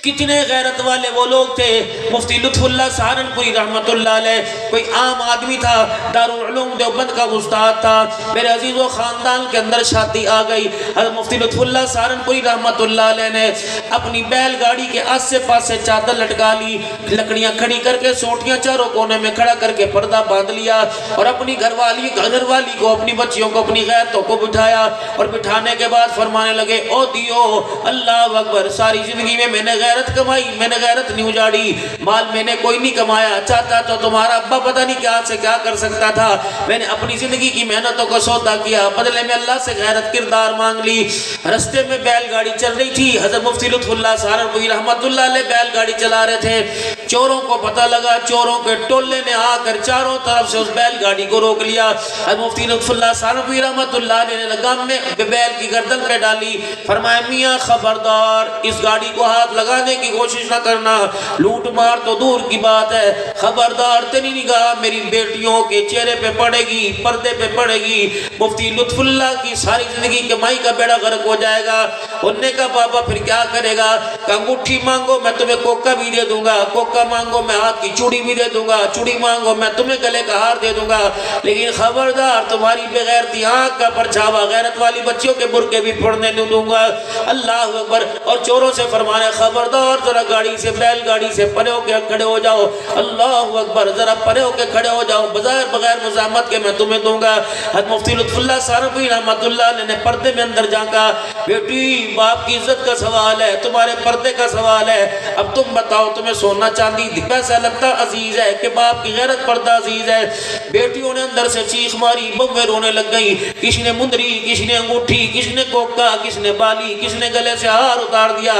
کتنے غیرت والے وہ لوگ تھے. مفتی لطف اللہ سہارنپوری رحمت اللہ علیہ کوئی عام آدمی تھا, دارالعلوم دیوبند کا استاد تھا. میرے عزیزو خاندان کے اندر شادی آ گئی. حضرت مفتی لطف اللہ سہارنپوری رحمت اللہ علیہ نے اپنی بیل گاڑی کے آسے پاسے چادر لٹکا لی, لکڑیاں کھڑی کر کے سوٹیاں چاروں کونے میں کھڑا کر کے پردہ باندھ لیا, اور اپنی گھر والی کو, اپنی بچیوں کو, اپنی غیرتوں کو بٹھایا, اور بٹھانے کے بعد فرمانے لگے او دیو اللہ اکبر, ساری زندگی میں نے غیرت کمائی, میں نے غیرت نہیں اجاڑی, مال میں نے کوئی نہیں کمایا, چاہتا تو تمہارا ابا پتہ نہیں کیا سے کیا کر سکتا تھا, میں نے اپنی زندگی کی محنتوں کو سودا کیا, بدلے میں اللہ سے غیرت کردار مانگ لی. رستے میں بیل گاڑی چل رہی تھی, حضرت مفتی لطف اللہ سہارنپوری رحمت اللہ علیہ بیل گاڑی چلا رہے تھے. چوروں کو پتہ لگا, چوروں کے ٹولے نے آ کر چاروں طرف سے اس بیل گاڑی کو روک لیا. حضرت مفتی لطف اللہ سہارنپوری رحمت اللہ علیہ نے لگام میں بیل کی گردن پہ ڈالی, فرمایا میاں خبردار, اس گاڑی کو ہاتھ لگانے کی کوشش نہ کرنا, لوٹ مار تو دور کی بات ہے, خبردار تیری نگاہ میری بیٹیوں کے چہرے پہ پڑے گی, پردے پہ پڑے گی. مفتی لطف اللہ کی ساری زندگی کمائی کا بیڑا غرق ہو جائے گا. انہوں نے کہا بابا پھر کیا کرے گا؟ کہ انگوٹھی مانگو میں تمہیں کوکا بھی دے دوں گا, کوکا مانگو میں ہاتھ کی چوڑی بھی دے دوں گا, چوڑی مانگو میں تمہیں گلے کا ہار دے دوں گا, لیکن خبردار تمہاری بغیرتی آنکھ کا پرچھاوا غیرت والی بچیوں کے برقعے بھی پھوڑنے نہیں دوں گا. اللہ اکبر. اور چوروں سے فرمانے خبردار ذرا گاڑی سے, بیل گاڑی سے پرے ہو کے کھڑے ہو جاؤ. اللہ اکبر, ذرا پرے ہو کے کھڑے ہو جاؤ, بغیر مزاحمت کے میں تمہیں دوں گا. حضرت مفتی لطف اللہ سہارنپوری رحمت اللہ علیہ نے پردے میں اندر جھانکا, بیٹی باپ کی عزت کا سوال ہے, تمہارے پردے کا سوال ہے, اب تم بتاؤ تمہیں سونا چاندی پیسہ لگتا عزیز ہے کہ باپ کی غیرت پردہ عزیز ہے؟ بیٹیوں نے اندر سے چیخ ماری, بویں رونے لگ گئی, کسی نے مندری, کسی نے انگوٹھی, کسی نے کوکا, کسی نے بالی, کسی نے گلے سے ہار اتار دیا.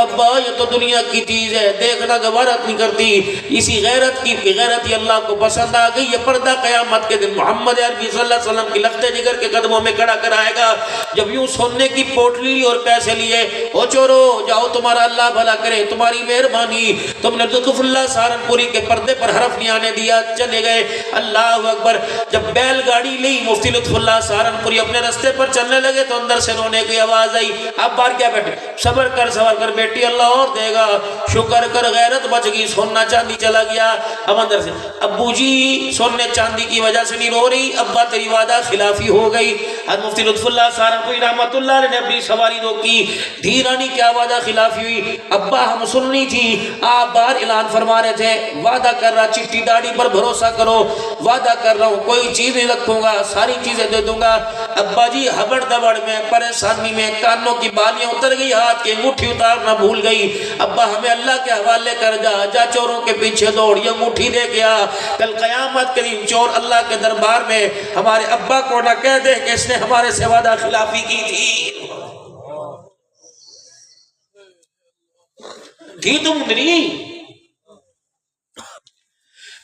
ابا یہ تو دنیا کی چیز ہے, دیکھنا گوارت نہیں کرتی. اسی غیرت کی غیرت اللہ کو پسند آ گئی. یہ پردہ قیامت کے دن محمد عربی صلی اللہ علیہ وسلم کی لخت جگر کے قدموں میں کھڑا کرائے گا. جب یوں سونے کی پوٹلی لی اور پیسے لیے, او چورو جاؤ تمہارا اللہ بھلا کرے, تمہاری مہربانی, تم نے لطف اللہ سہارنپوری کے پردے پر حرف نہیں آنے دیا, چلے گئے. اللہ اکبر. جب بیل گاڑی لی مفتی لطف اللہ سہارنپوری اپنے رستے پر چلنے لگے تو اندر سے رونے کی آواز آئی, اب بار کیا بیٹے, صبر کر بیٹی, اللہ اور دے گا, شکر کر غیرت بچ گئی, سونا چاندی چلا گیا. اب اندر سے ابو جی سونے چاندی کی وجہ سے نہیں رو رہی, ابا تیری وعدہ خلافی ہو گئی. حضرت مفتی لطف اللہ سہارنپوری رحمت اللہ علیہ نے اپنی سواری روکی, دھیرانی کیا وعدہ خلافی ہوئی؟ ابا ہم سننی تھی, آپ بار اعلان فرما رہے تھے, وعدہ کر رہا چٹی داڑھی پر بھروسہ کرو, وعدہ کر رہا ہوں کوئی چیز نہیں رکھوں گا, ساری چیزیں دے دوں گا. ابا جی ہبڑ دبڑ میں, پریشانی میں, کانوں کی بالیاں اتر گئی, ہاتھ کی انگوٹھی اتارنا بھول گئی. ابا ہمیں اللہ کے حوالے کر جا چوروں کے پیچھے دوڑ, یہ انگوٹھی دے گیا. کل قیامت کے دن چور اللہ کے دربار میں ہمارے ابا کو نہ کہہ دے کہ اس نے ہمارے سے وعدہ خلافی کی تھی تم مندری.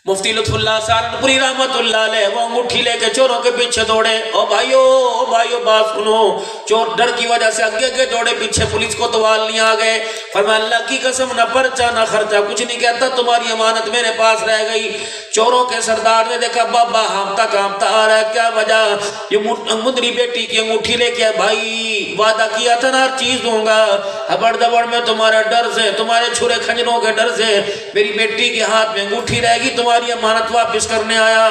مفتی لطف اللہ سہارنپوری رحمت اللہ علیہ وہ انگوٹھی لے کے چوروں کے پیچھے دوڑے. او بھائیو بات سنو, چور ڈر کی وجہ سے آگے دوڑے, پیچھے پولیس کو توال نہیں آ گئے. فرمایا اللہ کی قسم نہ پرچہ نہ خرچہ کچھ نہیں کہتا, تمہاری امانت میرے پاس رہ گئی. چوروں کے سردار نے دیکھا بابا کامتا آ رہا ہے, کیا وجہ؟ یہ مندری بیٹی کی انگوٹھی لے کے, بھائی وعدہ کیا تھا نا ہر چیز دوں گا, ہبڑ دبڑ میں تمہارے ڈر سے, تمہارے چھرے کھنجروں کے ڈر سے میری بیٹی کے ہاتھ میں انگوٹھی رہے گی, تمہاری امانت واپس کرنے آیا.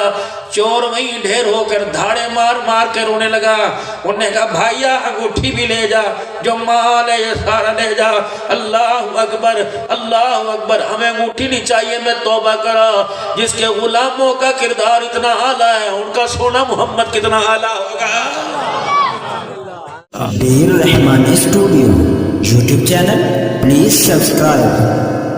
چور وہیں ڈھیر ہو کر دھاڑے مار کے رونے لگا. انہوں نے کہا بھائیا انگوٹھی بھی لے جا, جو مال ہے یہ سارا لے جا. اللہ اکبر, ہمیں انگوٹھی نہیں چاہیے. میں توبہ کرا, جس کے غلاموں کا کردار اتنا اعلیٰ ہے, ان کا سونا محمد کتنا اعلیٰ ہوگا. Abdul Rahman studio YouTube channel, please subscribe.